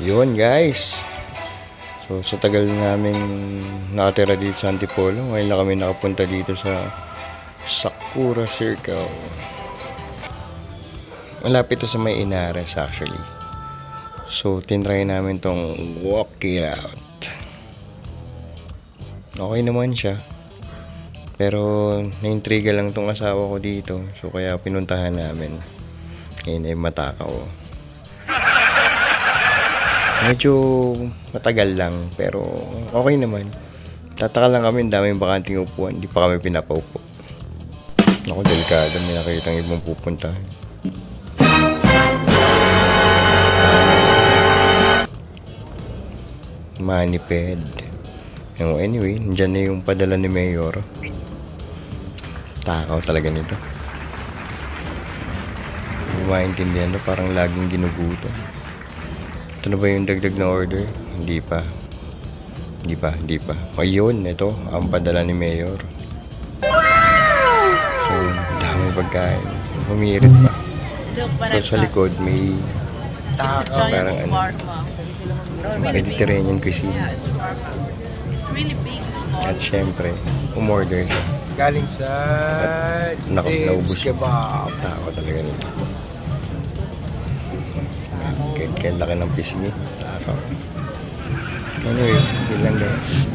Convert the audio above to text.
Yun guys. So sa tagal namin nakatira dito sa Antipolo, ngayon na kami nakapunta dito sa Sakura Circle. Malapit to sa may Inares actually. So tinry namin tong walk it out. Okay naman siya. Pero naintriga lang tong asawa ko dito. So kaya pinuntahan namin. Ngayon ay matakaw. Medyo matagal lang, pero okay naman. Tataka lang kami, daming bakanting upuan, hindi pa kami pinapaupo. Ako, delikado, may nakitang ibang pupuntahan. Maniped. Anyway, nandyan na yung padala ni Mayor. Takaw talaga nito. Hindi maintindihan na, parang laging ginugutom. Ito na ba yung dagdag na order? Hindi pa. Ayun, ito, ang padala ni Mayor. So, dami pagkain. Humirit pa. So, sa likod may parang Mediterranean cuisine. At syempre, umorder siya. Galing sa naubos siya. Tao talaga nito. Kaya laki ng pisngi. Takaw. Anyway, yun lang guys.